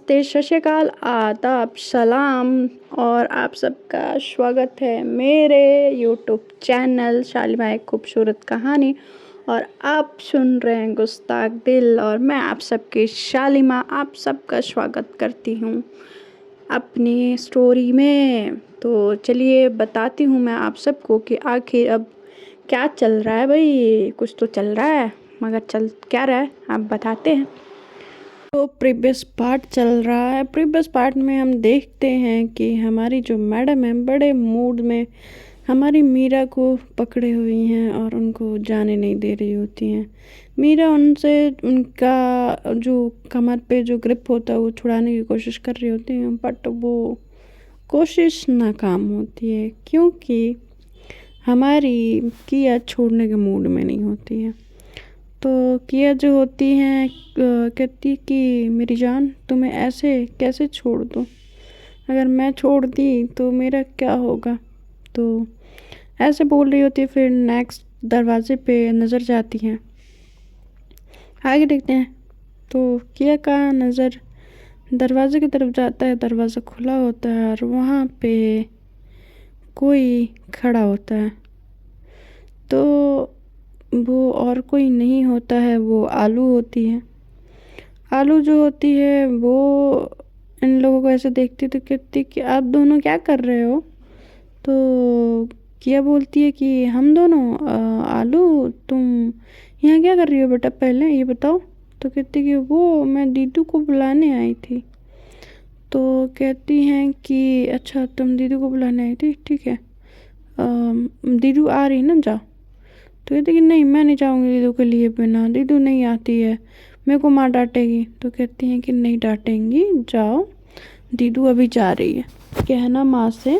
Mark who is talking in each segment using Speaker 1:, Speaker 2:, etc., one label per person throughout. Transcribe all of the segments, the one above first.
Speaker 1: नमस्ते, सत श्री अकाल, आदाब, सलाम और आप सबका स्वागत है मेरे यूट्यूब चैनल शालिमा एक खूबसूरत कहानी। और आप सुन रहे हैं गुस्ताख दिल और मैं आप सबकी शालिमा आप सबका स्वागत करती हूँ अपनी स्टोरी में। तो चलिए बताती हूँ मैं आप सबको कि आखिर अब क्या चल रहा है। भाई कुछ तो चल रहा है, मगर चल क्या रहा है आप बताते हैं। तो प्रीवियस पार्ट चल रहा है। प्रीवियस पार्ट में हम देखते हैं कि हमारी जो मैडम है बड़े मूड में हमारी मीरा को पकड़े हुई हैं और उनको जाने नहीं दे रही होती हैं। मीरा उनसे उनका जो कमर पे जो ग्रिप होता है वो छुड़ाने की कोशिश कर रही होती है, बट वो कोशिश नाकाम होती है क्योंकि हमारी किया छोड़ने के मूड में नहीं होती है। तो किया जो होती हैं कहती कि मेरी जान तुम्हें ऐसे कैसे छोड़ दूँ, अगर मैं छोड़ दी तो मेरा क्या होगा। तो ऐसे बोल रही होती है। फिर नेक्स्ट दरवाजे पे नज़र जाती हैं, आगे देखते हैं तो किया का नज़र दरवाजे की तरफ जाता है। दरवाज़ा खुला होता है और वहाँ पे कोई खड़ा होता है। तो वो और कोई नहीं होता है, वो आलू होती है। आलू जो होती है वो इन लोगों को ऐसे देखती तो कहती कि आप दोनों क्या कर रहे हो। तो किया बोलती है कि हम दोनों आलू तुम यहाँ क्या कर रही हो बेटा, पहले ये बताओ। तो कहती कि वो मैं दीदू को बुलाने आई थी। तो कहती हैं कि अच्छा तुम दीदू को बुलाने आई थी, ठीक है, दीदू आ रही ना, जाओ। तो कहती कि नहीं मैं नहीं जाऊँगी दीदू के लिए, बिना दीदू नहीं आती है, मेरे को माँ डांटेगी। तो कहती हैं कि नहीं डांटेंगी, जाओ, दीदू अभी जा रही है। कहना माँ से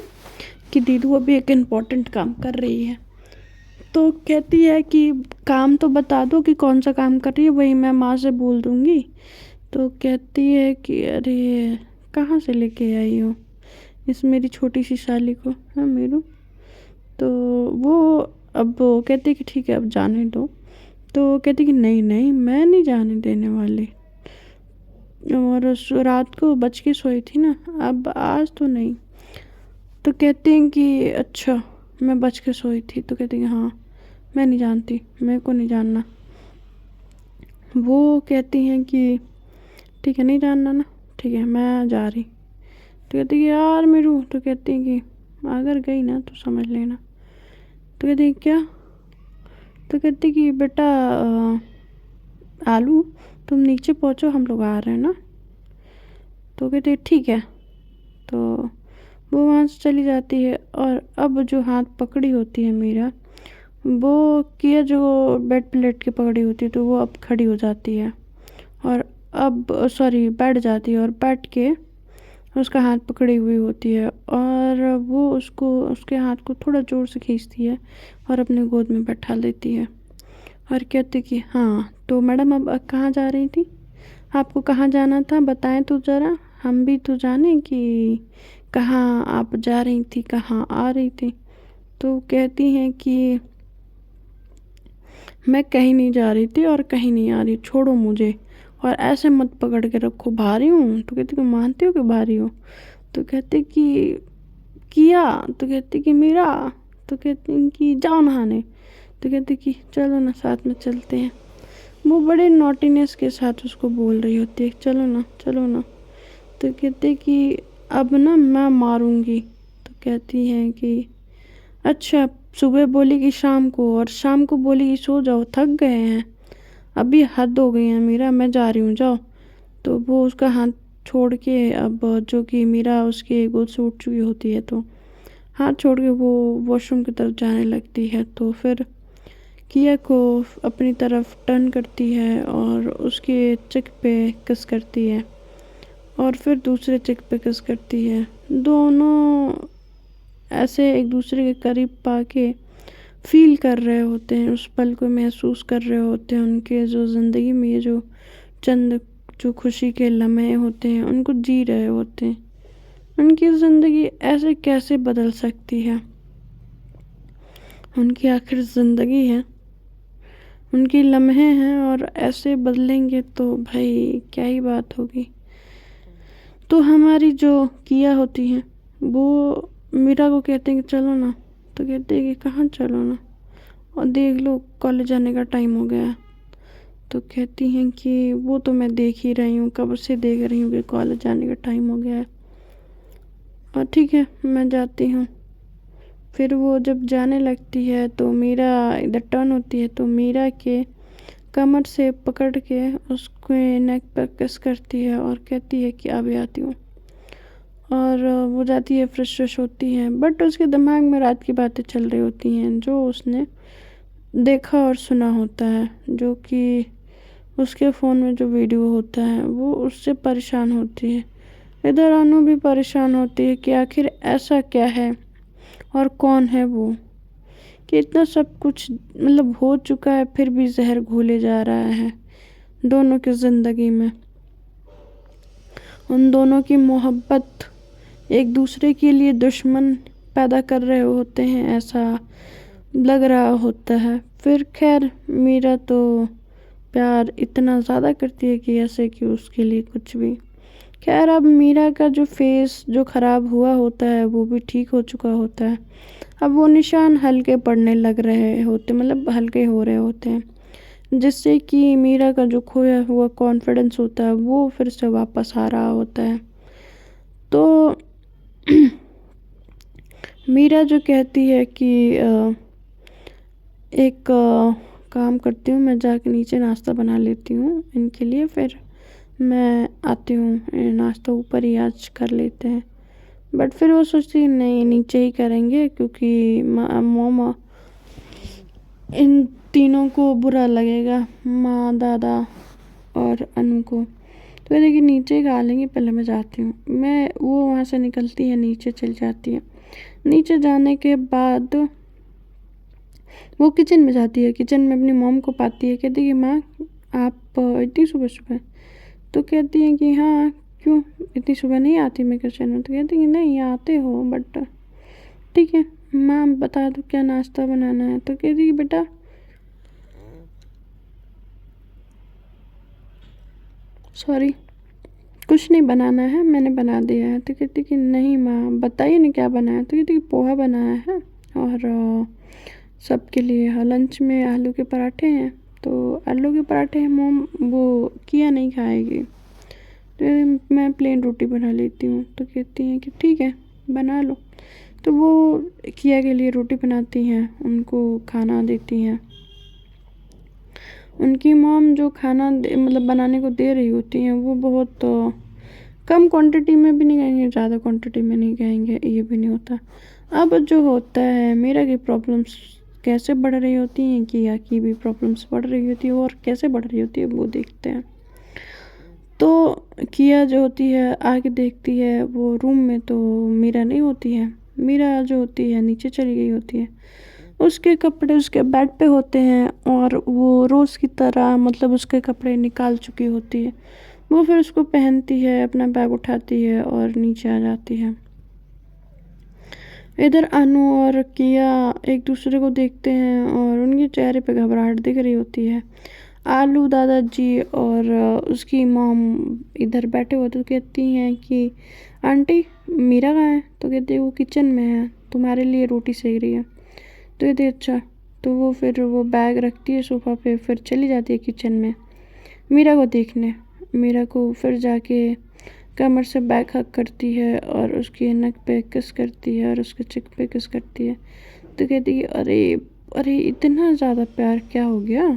Speaker 1: कि दीदू अभी एक इम्पोर्टेंट काम कर रही है। तो कहती है कि काम तो बता दो कि कौन सा काम कर रही है, वही मैं माँ से बोल दूँगी। तो कहती है कि अरे कहाँ से लेके आई हो इस मेरी छोटी सी साली को, हाँ मेरू। तो वो अब वो कहती कि ठीक है अब जाने दो। तो कहती कि नहीं नहीं मैं नहीं जाने देने वाली, और रात को बच के सोई थी ना, अब आज तो नहीं। तो कहते हैं कि अच्छा मैं बच के सोई थी। तो कहती हैं हाँ मैं नहीं जानती, मेरे को नहीं जानना। वो कहती हैं कि ठीक है नहीं जानना ना, ठीक है मैं जा रही। तो कहती कि यार मेरू। तो कहती हैं कि अगर गई ना तो समझ लेना। तो कहती हैं क्या। तो कहती कि बेटा आलू तुम नीचे पहुँचो, हम लोग आ रहे हैं ना। तो कहते ठीक है। तो वो वहाँ से चली जाती है। और अब जो हाथ पकड़ी होती है मीरा, वो किया जो बेड प्लेट की पकड़ी होती है, तो वो अब खड़ी हो जाती है और अब सॉरी बैठ जाती है और बैठ के उसका हाथ पकड़ी हुई होती है। और वो उसको उसके हाथ को थोड़ा ज़ोर से खींचती है और अपने गोद में बैठा लेती है और कहती कि हाँ तो मैडम अब कहाँ जा रही थी, आपको कहाँ जाना था बताएं तो ज़रा, हम भी तो जाने कि कहाँ आप जा रही थी, कहाँ आ रही थी। तो कहती हैं कि मैं कहीं नहीं जा रही थी और कहीं नहीं आ रही, छोड़ो मुझे और ऐसे मत पकड़ के रखो, भारी हूँ। तो कहती कि मानती हो कि भारी हो। तो कहते कि किया। तो कहती कि मीरा। तो कहती कि जाओ नहाने। तो कहती कि चलो ना साथ में चलते हैं। वो बड़े नॉटीनेस के साथ उसको बोल रही होती है चलो ना चलो ना। तो कहते कि अब ना मैं मारूंगी। तो कहती हैं कि अच्छा, सुबह बोली कि शाम को और शाम को बोली कि सो जाओ थक गए हैं, अभी हद हो गई है मीरा, मैं जा रही हूँ जाओ। तो वो उसका हाथ छोड़ के अब जो कि मीरा उसके गोद से उठ चुकी होती है, तो हाथ छोड़ के वो वॉशरूम की तरफ जाने लगती है। तो फिर किया को अपनी तरफ टर्न करती है और उसके चिक पे किस करती है और फिर दूसरे चिक पे किस करती है। दोनों ऐसे एक दूसरे के करीब पाके फील कर रहे होते हैं, उस पल को महसूस कर रहे होते हैं। उनके जो ज़िंदगी में ये जो चंद जो खुशी के लम्हे होते हैं उनको जी रहे होते हैं। उनकी ज़िंदगी ऐसे कैसे बदल सकती है, उनकी आखिर ज़िंदगी है, उनके लम्हे हैं और ऐसे बदलेंगे तो भाई क्या ही बात होगी। तो हमारी जो किया होती हैं वो मीरा को कहते हैं कि चलो ना, तो कहते हैं कि कहाँ चलो ना, और देख लो कॉलेज जाने का टाइम हो गया है। तो कहती हैं कि वो तो मैं देख ही रही हूँ, कब से देख रही हूँ कि कॉलेज जाने का टाइम हो गया है, और ठीक है मैं जाती हूँ। फिर वो जब जाने लगती है तो मीरा इधर टर्न होती है, तो मीरा के कमर से पकड़ के उसके नेक पर किस करती है और कहती है कि अभी आती हूँ। और वो जाती है, फ्रेश फ्रेश होती है, बट उसके दिमाग में रात की बातें चल रही होती हैं जो उसने देखा और सुना होता है, जो कि उसके फ़ोन में जो वीडियो होता है वो उससे परेशान होती है। इधर अनु भी परेशान होती है कि आखिर ऐसा क्या है और कौन है वो, कि इतना सब कुछ मतलब हो चुका है फिर भी जहर घोले जा रहा है दोनों की ज़िंदगी में। उन दोनों की मोहब्बत एक दूसरे के लिए दुश्मन पैदा कर रहे होते हैं, ऐसा लग रहा होता है। फिर खैर मीरा तो प्यार इतना ज़्यादा करती है कि ऐसे कि उसके लिए कुछ भी। खैर अब मीरा का जो फेस जो ख़राब हुआ होता है वो भी ठीक हो चुका होता है। अब वो निशान हल्के पड़ने लग रहे होते, मतलब हल्के हो रहे होते हैं, जिससे कि मीरा का जो खोया हुआ कॉन्फिडेंस होता है वो फिर से वापस आ रहा होता है। तो मीरा जो कहती है कि एक काम करती हूँ, मैं जाके नीचे नाश्ता बना लेती हूँ इनके लिए, फिर मैं आती हूँ, नाश्ता ऊपर ही आज कर लेते हैं। बट फिर वो सोचती है नहीं नीचे ही करेंगे, क्योंकि मोमा इन तीनों को बुरा लगेगा, माँ दादा और अनु को। तो ये देखिए नीचे ही खा लेंगे, पहले मैं जाती हूँ। वो वहाँ से निकलती है, नीचे चल जाती है। नीचे जाने के बाद वो किचन में जाती है, किचन में अपनी मॉम को पाती है, कहती है माँ आप इतनी सुबह सुबह, तो कहती हैं कि हाँ क्यों इतनी सुबह नहीं आती मैं किचन में, तो कहती है नहीं आते हो बट ठीक है माँ बता दो क्या नाश्ता बनाना है। तो कहती है बेटा सॉरी कुछ नहीं बनाना है, मैंने बना दिया है। तो कहती कि नहीं माँ बताइए ना क्या बनाया। तो कहती कि पोहा बनाया है और सबके लिए लंच में आलू के पराठे हैं, तो आलू के पराठे मॉम वो किया नहीं खाएगी, तो मैं प्लेन रोटी बना लेती हूँ। तो कहती हैं कि ठीक है बना लो। तो वो किया के लिए रोटी बनाती हैं, उनको खाना देती हैं। उनकी मॉम जो खाना मतलब बनाने को दे रही होती हैं वो बहुत कम क्वांटिटी में भी नहीं कहेंगे, ज़्यादा क्वांटिटी में नहीं कहेंगे, ये भी नहीं होता। अब जो होता है मीरा की प्रॉब्लम्स कैसे बढ़ रही होती हैं, किया की भी प्रॉब्लम्स बढ़ रही होती है, और कैसे बढ़ रही होती है वो देखते हैं। तो किया जो होती है आगे देखती है वो रूम में, तो मीरा नहीं होती है। मीरा जो होती है नीचे चली गई होती है, उसके कपड़े उसके बेड पे होते हैं, और वो रोज़ की तरह मतलब उसके कपड़े निकाल चुकी होती है। वो फिर उसको पहनती है, अपना बैग उठाती है और नीचे आ जाती है। इधर अनु और किया एक दूसरे को देखते हैं और उनके चेहरे पे घबराहट दिख रही होती है। आलू दादाजी और उसकी मॉम इधर बैठे हुए, तो कहती हैं कि आंटी मीरा कहाँ है। तो कहती है वो किचन में है, तुम्हारे लिए रोटी सेक रही है। तो कहती है अच्छा। तो वो फिर वो बैग रखती है सोफ़ा पे, फिर चली जाती है किचन में मीरा को देखने। मीरा को फिर जाके कमर से बैग हक करती है और उसकी नक पे किस करती है और उसके चिक पे किस करती है। तो कहती है अरे अरे इतना ज़्यादा प्यार क्या हो गया।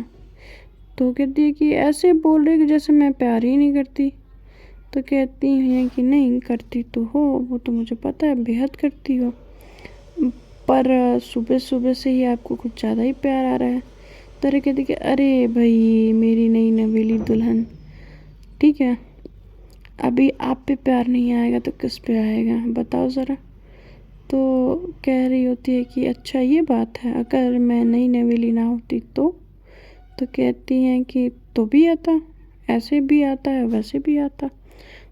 Speaker 1: तो कहती है कि ऐसे बोल रही कि जैसे मैं प्यार ही नहीं करती। तो कहती हैं कि नहीं करती तो हो, वो तो मुझे पता है बेहद करती हो, पर सुबह सुबह से ही आपको कुछ ज़्यादा ही प्यार आ रहा है। तो अरे कहती कि अरे भाई मेरी नई नवेली दुल्हन, ठीक है अभी आप पे प्यार नहीं आएगा तो किस पे आएगा बताओ ज़रा। तो कह रही होती है कि अच्छा ये बात है, अगर मैं नई नवेली ना होती तो कहती हैं कि तो भी आता, ऐसे भी आता है वैसे भी आता।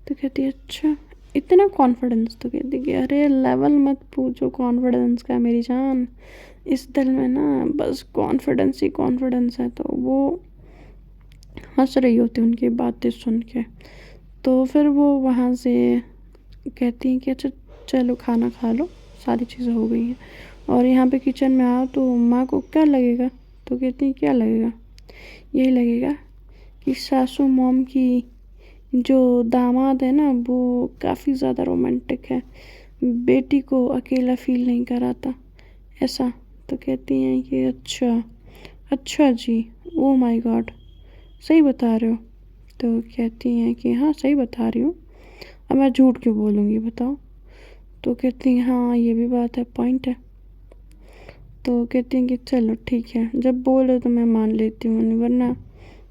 Speaker 1: तो कहती है अच्छा इतना कॉन्फिडेंस। तो कहती कि अरे लेवल मत पूछो कॉन्फिडेंस का मेरी जान, इस दिल में ना बस कॉन्फिडेंस ही कॉन्फिडेंस है। तो वो हंस रही होती उनकी बातें सुन के। तो फिर वो वहाँ से कहती हैं कि अच्छा चलो खाना खा लो, सारी चीज़ें हो गई हैं। और यहाँ पे किचन में आओ तो माँ को क्या लगेगा? तो कहती हैं क्या लगेगा? यही लगेगा कि सासू मॉम की जो दामाद है ना वो काफ़ी ज़्यादा रोमांटिक है, बेटी को अकेला फील नहीं कराता, ऐसा। तो कहती हैं कि अच्छा, अच्छा जी, ओह माय गॉड, सही बता रहे हो? तो कहती हैं कि हाँ सही बता रही हूँ, अब मैं झूठ क्यों बोलूँगी बताओ? तो कहती हैं हाँ ये भी बात है, पॉइंट है। तो कहती हैं कि चलो ठीक है, जब बोले तो मैं मान लेती हूँ, वरना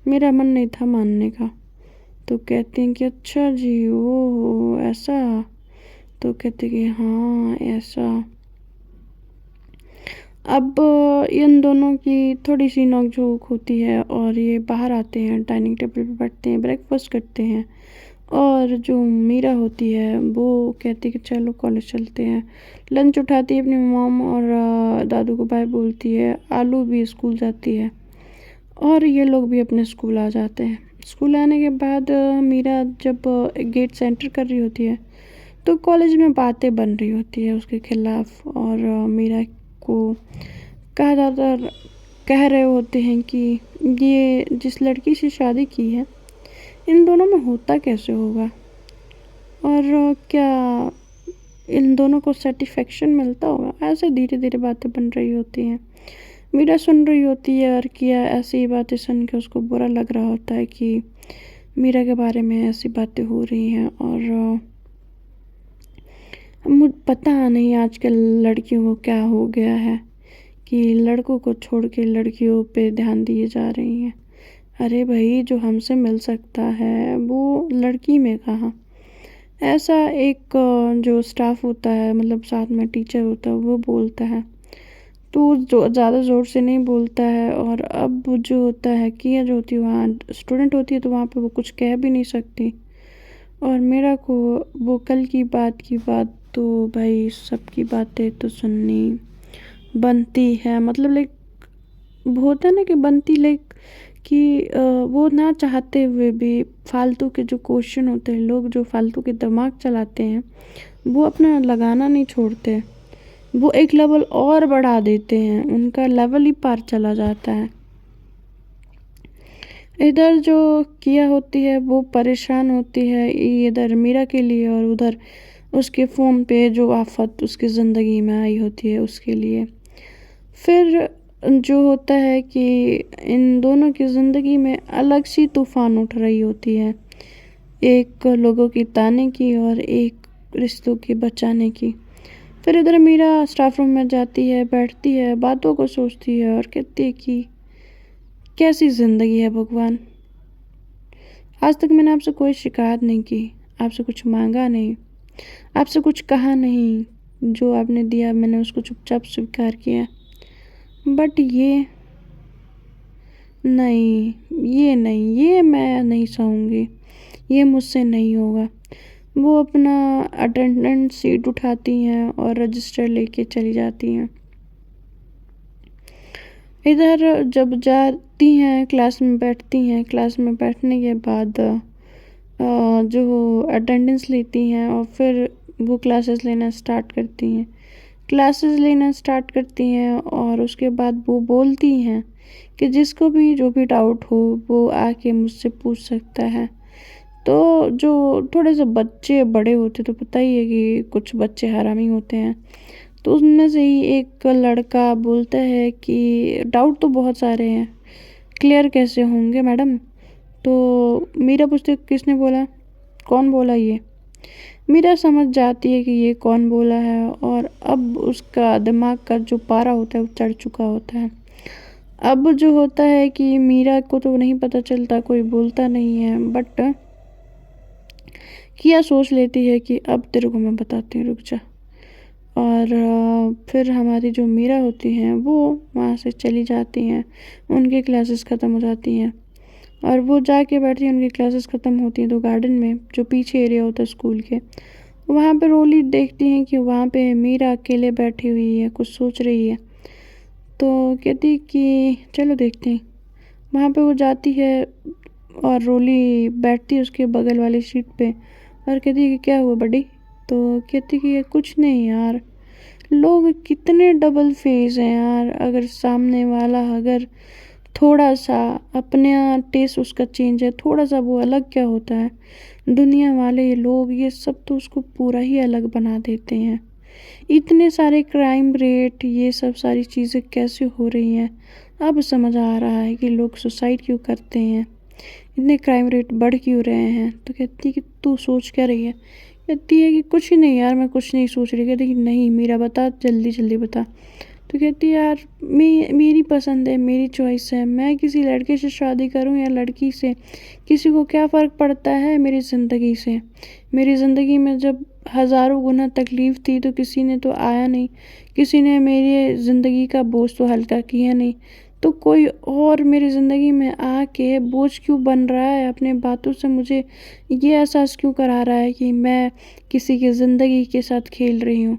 Speaker 1: मेरा मन नहीं था मानने का। तो कहती हैं कि अच्छा जी, ओहो ऐसा। तो कहते कि हाँ ऐसा। अब इन दोनों की थोड़ी सी नोक-झोंक होती है और ये बाहर आते हैं, डाइनिंग टेबल पे बैठते हैं, ब्रेकफास्ट करते हैं। और जो मीरा होती है वो कहती है कि चलो कॉलेज चलते हैं। लंच उठाती है अपनी मॉम और दादू को बाय बोलती है। आलू भी स्कूल जाती है और ये लोग भी अपने स्कूल आ जाते हैं। स्कूल आने के बाद मीरा जब गेट से एंटर कर रही होती है तो कॉलेज में बातें बन रही होती है उसके खिलाफ। और मीरा को कहा जाता कह रहे होते हैं कि ये जिस लड़की से शादी की है इन दोनों में होता कैसे होगा, और क्या इन दोनों को सेटिस्फेक्शन मिलता होगा। ऐसे धीरे धीरे बातें बन रही होती हैं। मीरा सुन रही होती है और किया ऐसी बातें सुन के उसको बुरा लग रहा होता है कि मीरा के बारे में ऐसी बातें हो रही हैं। और मुझे पता नहीं आजकल लड़कियों को क्या हो गया है कि लड़कों को छोड़ के लड़कियों पे ध्यान दिए जा रही हैं। अरे भाई जो हमसे मिल सकता है वो लड़की में कहाँ। ऐसा एक जो स्टाफ होता है, मतलब साथ में टीचर होता है, वो बोलता है तो जो ज़्यादा ज़ोर से नहीं बोलता है। और अब जो होता है किया जो होती है वहाँ स्टूडेंट होती है तो वहाँ पे वो कुछ कह भी नहीं सकती। और मेरा को वो कल की बात तो भाई सबकी बातें तो सुननी बनती है, मतलब लाइक वो होता है ना कि बनती लाइक कि वो ना चाहते हुए भी फालतू के जो क्वेश्चन होते हैं, लोग जो फालतू के दिमाग चलाते हैं वो अपना लगाना नहीं छोड़ते, वो एक लेवल और बढ़ा देते हैं, उनका लेवल ही पार चला जाता है। इधर जो किया होती है वो परेशान होती है इधर मीरा के लिए, और उधर उसके फ़ोन पे जो आफत उसकी ज़िंदगी में आई होती है उसके लिए। फिर जो होता है कि इन दोनों की ज़िंदगी में अलग सी तूफ़ान उठ रही होती है, एक लोगों की ताने की और एक रिश्तों की बचाने की। फिर इधर मीरा स्टाफ रूम में जाती है, बैठती है, बातों को सोचती है और कहती है कि कैसी ज़िंदगी है भगवान। आज तक मैंने आपसे कोई शिकायत नहीं की, आपसे कुछ मांगा नहीं, आपसे कुछ कहा नहीं, जो आपने दिया मैंने उसको चुपचाप स्वीकार किया। बट ये नहीं, ये नहीं, ये मैं नहीं सहूँगी, ये मुझसे नहीं होगा। वो अपना अटेंडेंस शीट उठाती हैं और रजिस्टर लेके चली जाती हैं। इधर जब जाती हैं क्लास में बैठती हैं, क्लास में बैठने के बाद जो अटेंडेंस लेती हैं और फिर वो क्लासेस लेना स्टार्ट करती हैं। क्लासेस लेना स्टार्ट करती हैं और उसके बाद वो बोलती हैं कि जिसको भी जो भी डाउट हो वो आके मुझसे पूछ सकता है। तो जो थोड़े से बच्चे बड़े होते तो पता ही है कि कुछ बच्चे हरामी होते हैं। तो उसमें से ही एक लड़का बोलता है कि डाउट तो बहुत सारे हैं, क्लियर कैसे होंगे मैडम? तो मीरा पूछती है किसने बोला, कौन बोला ये? मीरा समझ जाती है कि ये कौन बोला है और अब उसका दिमाग का जो पारा होता है वो चढ़ चुका होता है। अब जो होता है कि मीरा को तो नहीं पता चलता, कोई बोलता नहीं है, बट किया सोच लेती है कि अब तेरे को मैं बताती हूँ, रुक जा। और फिर हमारी जो मीरा होती हैं वो वहाँ से चली जाती हैं, उनकी क्लासेस ख़त्म हो जाती हैं और वो जाके बैठती हैं। उनकी क्लासेस ख़त्म होती हैं तो गार्डन में जो पीछे एरिया होता है स्कूल के, वहाँ पे रोली देखती हैं कि वहाँ पे मीरा अकेले बैठी हुई है, कुछ सोच रही है। तो कहती कि चलो देखते हैं। वहाँ पे वो जाती है, और रोली बैठती है उसके बगल वाली सीट पे और कहती है कि क्या हुआ बड़ी। तो कहती कि ये कुछ नहीं यार, लोग कितने डबल फेस हैं यार। अगर सामने वाला अगर थोड़ा सा अपने टेस्ट उसका चेंज है थोड़ा सा, वो अलग क्या होता है। दुनिया वाले ये लोग ये सब तो उसको पूरा ही अलग बना देते हैं। इतने सारे क्राइम रेट ये सब सारी चीज़ें कैसे हो रही हैं, अब समझ आ रहा है कि लोग सुसाइड क्यों करते हैं, इतने क्राइम रेट बढ़ क्यों रहे हैं। तो कहती है कि तू सोच क्या रही है। कहती है कि कुछ नहीं यार, मैं कुछ नहीं सोच रही। कहती कि नहीं मीरा बता, जल्दी जल्दी बता। तो कहती है यार मेरी पसंद है, मेरी चॉइस है, मैं किसी लड़के से शादी करूं या लड़की से, किसी को क्या फ़र्क पड़ता है मेरी ज़िंदगी से। मेरी ज़िंदगी में जब हज़ारों गुना तकलीफ़ थी तो किसी ने तो आया नहीं, किसी ने मेरी ज़िंदगी का बोझ तो हल्का किया नहीं। तो कोई और मेरी ज़िंदगी में आके बोझ क्यों बन रहा है, अपने बातों से मुझे ये एहसास क्यों करा रहा है कि मैं किसी की ज़िंदगी के साथ खेल रही हूँ।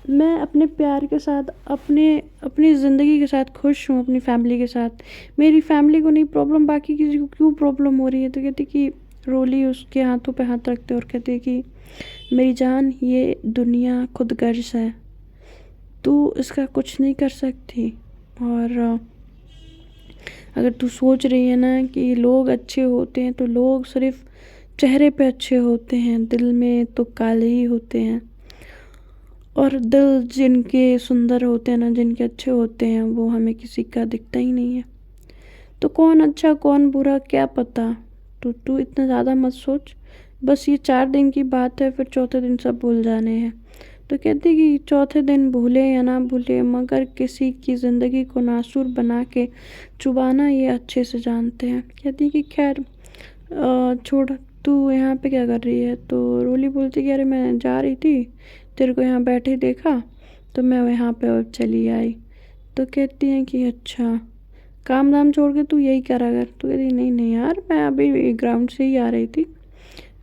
Speaker 1: मैं अपने प्यार के साथ अपनी ज़िंदगी के साथ खुश हूँ, अपनी फैमिली के साथ। मेरी फैमिली को नहीं प्रॉब्लम, बाकी किसी को क्यों प्रॉब्लम हो रही है। तो कहती कि रोली उसके हाथों पे हाथ रखते और कहती कि मेरी जान ये दुनिया खुदगर्ज है, तू इसका कुछ नहीं कर सकती। और अगर तू सोच रही है ना कि लोग अच्छे होते हैं तो लोग सिर्फ चेहरे पे अच्छे होते हैं, दिल में तो काले ही होते हैं। और दिल जिनके सुंदर होते हैं ना, जिनके अच्छे होते हैं, वो हमें किसी का दिखता ही नहीं है। तो कौन अच्छा कौन बुरा क्या पता। तो तू इतना ज़्यादा मत सोच, बस ये 4 दिन की बात है, फिर चौथे दिन सब भूल जाने हैं। तो कहती कि चौथे दिन भूले या ना भूले, मगर किसी की ज़िंदगी को नासूर बना के चुबाना ये अच्छे से जानते हैं। कहती कि खैर छोड़, तू यहाँ पे क्या कर रही है। तो रोली बोलती कि अरे मैं जा रही थी, तेरे को यहाँ बैठे देखा तो मैं यहाँ पे चली आई। तो कहती हैं कि अच्छा, काम धाम छोड़ के तू यही करा कर। तो कहती नहीं नहीं यार, मैं अभी ग्राउंड से ही आ रही थी,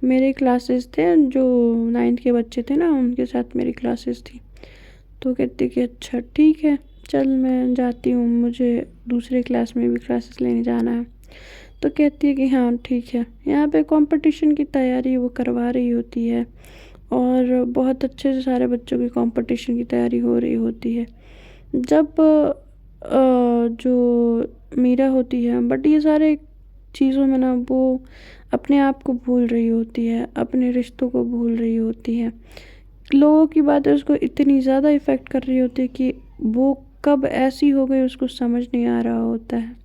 Speaker 1: मेरे क्लासेस थे, जो 9th के बच्चे थे ना उनके साथ मेरी क्लासेस थी। तो कहती कि अच्छा ठीक है, चल मैं जाती हूँ, मुझे दूसरे क्लास में भी क्लासेस लेने जाना है। तो कहती है कि हाँ ठीक है। यहाँ पे कंपटीशन की तैयारी वो करवा रही होती है और बहुत अच्छे से सारे बच्चों की कंपटीशन की तैयारी हो रही होती है। जब जो मीरा होती है, बट ये सारे चीज़ों में ना वो अपने आप को भूल रही होती है, अपने रिश्तों को भूल रही होती है। लोगों की बातें उसको इतनी ज़्यादा इफ़ेक्ट कर रही होती है कि वो कब ऐसी हो गई उसको समझ नहीं आ रहा होता है।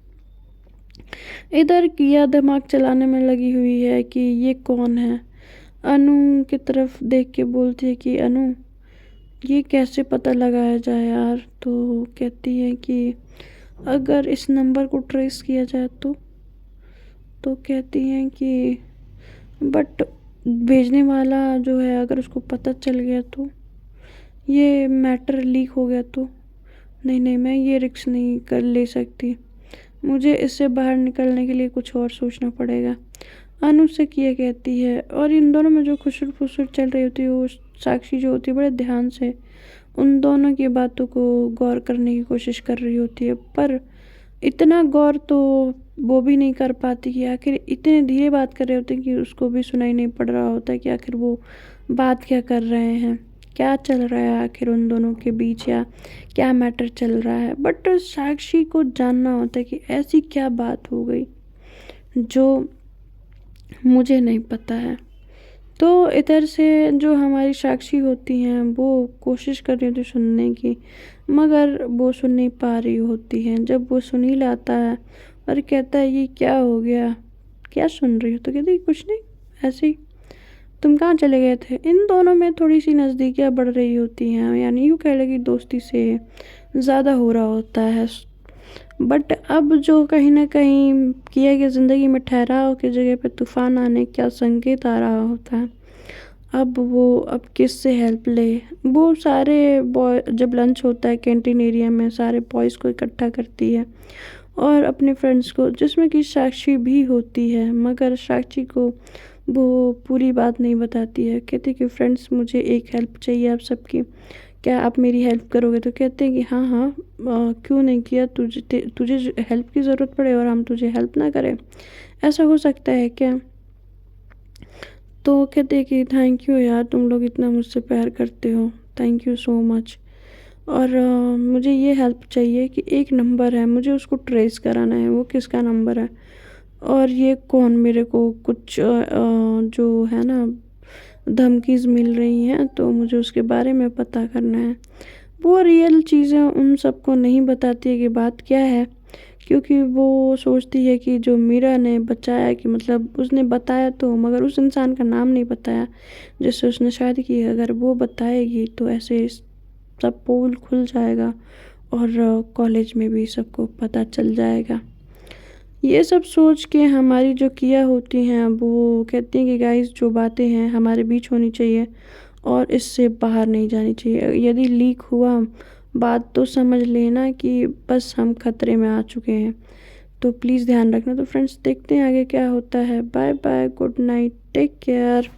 Speaker 1: इधर किया दिमाग चलाने में लगी हुई है कि ये कौन है। अनु की तरफ देख के बोलती है कि अनु ये कैसे पता लगाया जाए यार। तो कहती है कि अगर इस नंबर को ट्रेस किया जाए तो कहती हैं कि बट भेजने वाला जो है अगर उसको पता चल गया तो, ये मैटर लीक हो गया तो, नहीं नहीं मैं ये रिस्क नहीं कर ले सकती, मुझे इससे बाहर निकलने के लिए कुछ और सोचना पड़ेगा। अनु से किया कहती है। और इन दोनों में जो खुसर फुसर चल रही होती है, वो साक्षी जो होती है बड़े ध्यान से उन दोनों की बातों को गौर करने की कोशिश कर रही होती है, पर इतना गौर तो वो भी नहीं कर पाती कि आखिर इतने धीरे बात कर रहे होते हैं कि उसको भी सुनाई नहीं पड़ रहा होता है कि आखिर वो बात क्या कर रहे हैं, क्या चल रहा है आखिर उन दोनों के बीच, या क्या मैटर चल रहा है। बट साक्षी को जानना होता है कि ऐसी क्या बात हो गई जो मुझे नहीं पता है। तो इधर से जो हमारी साक्षी होती हैं वो कोशिश कर रही होती है सुनने की, मगर वो सुन नहीं पा रही होती हैं। जब वो सुनील आता है और कहता है ये क्या हो गया, क्या सुन रही हो। तो कहती कुछ नहीं, ऐसे ही। तुम कहाँ चले गए थे। इन दोनों में थोड़ी सी नज़दीकियाँ बढ़ रही होती हैं, यानी यूँ कह लेगी दोस्ती से ज़्यादा हो रहा होता है। बट अब जो कहीं ना कहीं किया कि ज़िंदगी में ठहराव की जगह पे तूफ़ान आने का संकेत आ रहा होता है। अब किससे हेल्प ले। वो सारे बॉय, जब लंच होता है कैंटीन एरिया में, सारे बॉयज़ को इकट्ठा करती है और अपने फ्रेंड्स को, जिसमें कि साक्षी भी होती है, मगर साक्षी को वो पूरी बात नहीं बताती है। कहती कि फ्रेंड्स मुझे एक हेल्प चाहिए आप सबकी, क्या आप मेरी हेल्प करोगे। तो कहते हैं कि हाँ हाँ क्यों नहीं, किया तुझे हेल्प की ज़रूरत पड़े और हम तुझे हेल्प ना करें, ऐसा हो सकता है क्या? तो कहते कि थैंक यू यार, तुम लोग इतना मुझसे प्यार करते हो, थैंक यू सो मच। और मुझे ये हेल्प चाहिए कि एक नंबर है, मुझे उसको ट्रेस कराना है, वो किसका नंबर है और ये कौन मेरे को कुछ जो है ना धमकीज़ मिल रही हैं, तो मुझे उसके बारे में पता करना है। वो रियल चीज़ें उन सबको नहीं बताती है कि बात क्या है, क्योंकि वो सोचती है कि जो मीरा ने बचाया, कि मतलब उसने बताया तो मगर उस इंसान का नाम नहीं बताया जिससे उसने शादी की है। अगर वो बताएगी तो ऐसे सब पोल खुल जाएगा और कॉलेज में भी सबको पता चल जाएगा। ये सब सोच के हमारी जो किया होती हैं वो कहती हैं कि गाइस जो बातें हैं हमारे बीच होनी चाहिए और इससे बाहर नहीं जानी चाहिए। यदि लीक हुआ बात तो समझ लेना कि बस हम खतरे में आ चुके हैं। तो प्लीज़ ध्यान रखना। तो फ्रेंड्स देखते हैं आगे क्या होता है। Bye bye, good night, take care.